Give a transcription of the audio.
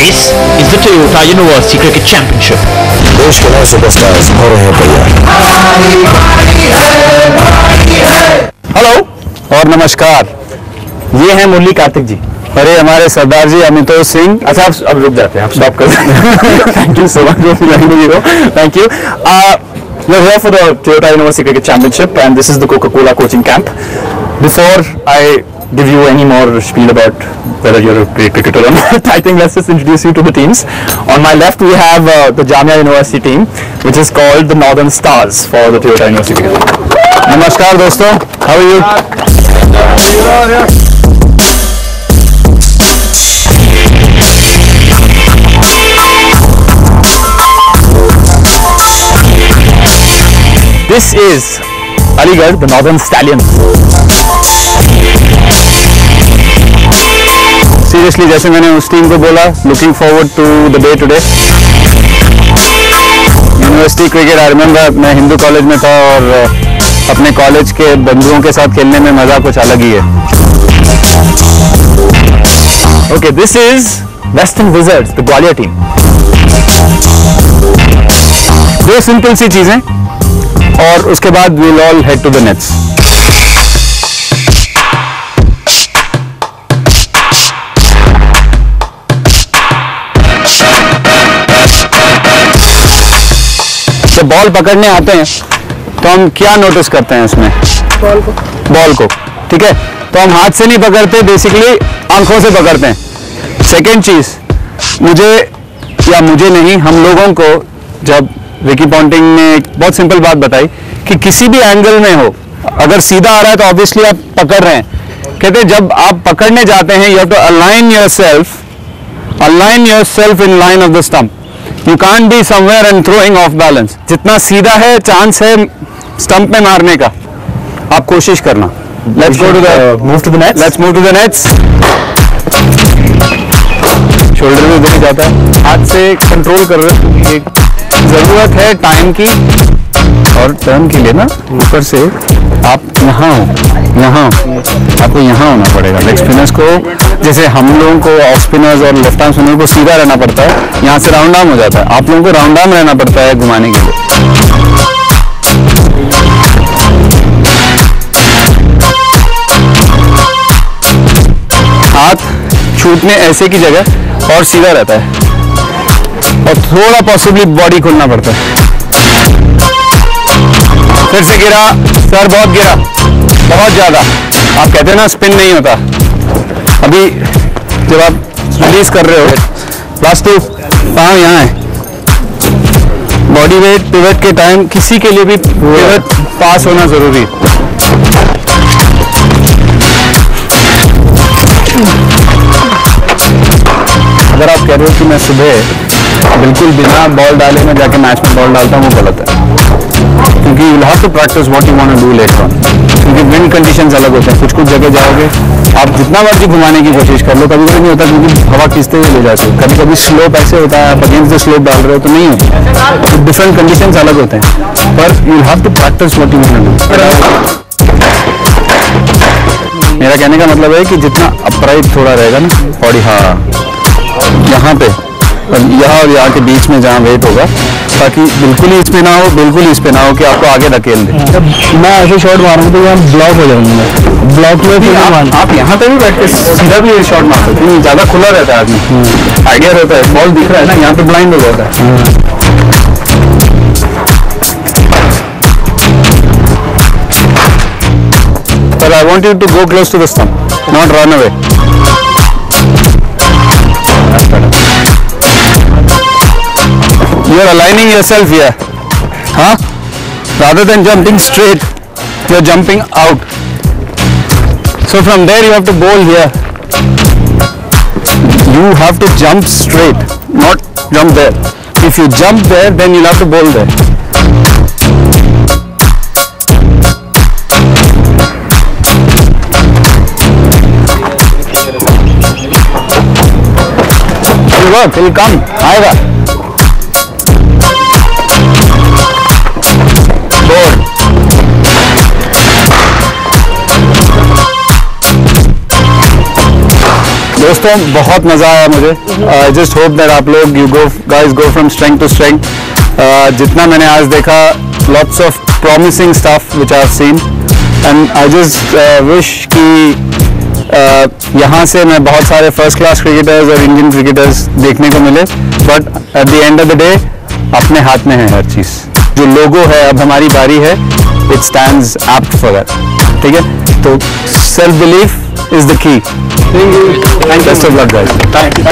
This is the Toyota University Cricket Championship. देश के नए सुपरस्टार्स हो रहे हैं तैयार। हेलो और नमस्कार, ये हैं मुरली कार्तिक जी। अरे हमारे सरदार जी अमितोष सिंह। अच्छा आप अब रुक जाते हैं, आप स्टॉप कर दें। Thank you so much. Thank you. We're here for the Toyota University Cricket Championship and this is the Coca-Cola coaching camp. Before I give you any more spiel about whether you're a great cricketer or not, I think let's just introduce you to the teams. On my left we have the Jamia University team, which is called the Northern Stars for the Toyota University Cricket Team. Namaskar दोस्तों, how are you? This is Aligarh, the Northern Stallions. Seriously, जैसे मैंने उस team को बोला, looking forward to the day today. University cricket, I remember मैं Hindu college में था और अपने कॉलेज के बंधुओं के साथ खेलने में मजा कुछ अलग ही है। Okay, this is Western Wizards, the Gwalior team. दो सिंपल सी चीजें और उसके बाद we'll all head to the nets. जब बॉल पकड़ने आते हैं तो हम क्या नोटिस करते हैं इसमें? बॉल को, ठीक है? तो हम हाथ से नहीं पकड़ते, बेसिकली आंखों से पकड़ते हैं। सेकेंड चीज, मुझे नहीं, हम लोगों को जब विकी पॉन्टिंग ने एक बहुत सिंपल बात बताई कि किसी भी एंगल में हो, अगर सीधा आ रहा है तो ऑब्वियसली आप पकड़ रहे हैं। कहते हैं जब आप पकड़ने जाते हैं you have to align yourself in line of the stump. You can't be somewhere and throwing off balance. जितना सीधा है चांस है स्टंप में मारने का, आप कोशिश करना। Let's go to the move to the nets. Let's move to the nets. Shoulder में भी जाता है, हाथ से कंट्रोल कर रहे हो। जरूरत है टाइम की और टर्न के लिए ना, ऊपर से आप यहाँ आपको यहाँ होना पड़ेगा। लेग स्पिनर्स को, जैसे हम लोगों को ऑफ स्पिनर्स और लेफ्ट आर्म स्पिनर को सीधा रहना पड़ता है, यहाँ से राउंड आर्म हो जाता है। आप लोगों को राउंड आर्म रहना पड़ता है घुमाने के लिए। हाथ छूटने ऐसे की जगह और सीधा रहता है और थोड़ा पॉसिबली बॉडी खोलना पड़ता है। फिर से गिरा, सर बहुत गिरा, बहुत ज्यादा। आप कहते हैं ना स्पिन नहीं होता। अभी जब आप रिलीज कर रहे हो, लास्ट 2 पाँव यहाँ है। बॉडी वेट पिवट के टाइम किसी के लिए भी पिवट पास होना जरूरी है। अगर आप कह रहे हो कि मैं सुबह बिल्कुल बिना बॉल डाले में जाके मैच में बॉल डालता हूँ, वो गलत है। क्योंकि you have to practice what you want to do later on. क्योंकि विंड कंडीशंस अलग होते हैं। कुछ जगह जाओगे, आप जितना मर्जी घुमाने की कोशिश कर लो, कभी कभी नहीं होता क्योंकि हवा खींचते हुए ले जाते हो। कभी कभी स्लोप ऐसे होता है, आप अगेंस्ट द स्लोप डाल रहे हो तो नहीं होता। तो डिफरेंट कंडीशंस अलग होते हैं, पर you have to practice what you want to do. मेरा कहने का मतलब है कि जितना अपराइट थोड़ा रहेगा ना बॉडी, यहाँ पे यहाँ और यहाँ के बीच में जहाँ वेट होगा, ताकि बिल्कुल ही इस पे ना हो, बिल्कुल इस पे ना हो कि आपको आगे धकेल दे। मैं ऐसे शॉट मारूंगा तो यहाँ ब्लॉक हो जाऊंगा। ब्लॉक में आप यहाँ पे भी बैठ के सीधा भी शॉट मार सकते हैं, ज्यादा खुला रहता है आदमी। आइडिया रहता है, बॉल दिख रहा है ना, यहाँ पे ब्लाइंड हो जाता है। But I want you to go close to the stump, not run away. That's better. You are aligning yourself here, huh? Rather than jumping straight, you are jumping out. So from there you have to bowl here. You have to jump straight, not jump there. If you jump there, then you'll have to bowl there. Work, will come, आएगा। Board. दोस्तों बहुत मज़ा आया मुझे। I just hope that आप लोग guys go from strength to strength. जितना मैंने आज देखा, lots of promising stuff which I have seen, and I just wish कि यहाँ से मैं बहुत सारे फर्स्ट क्लास क्रिकेटर्स और इंडियन क्रिकेटर्स देखने को मिले, but at the end of the day अपने हाथ में है हर चीज़। जो लोगो है, अब हमारी बारी है, it stands apt for that. ठीक है, तो self belief is the key. Thank you. Best of luck, guys. Thank you.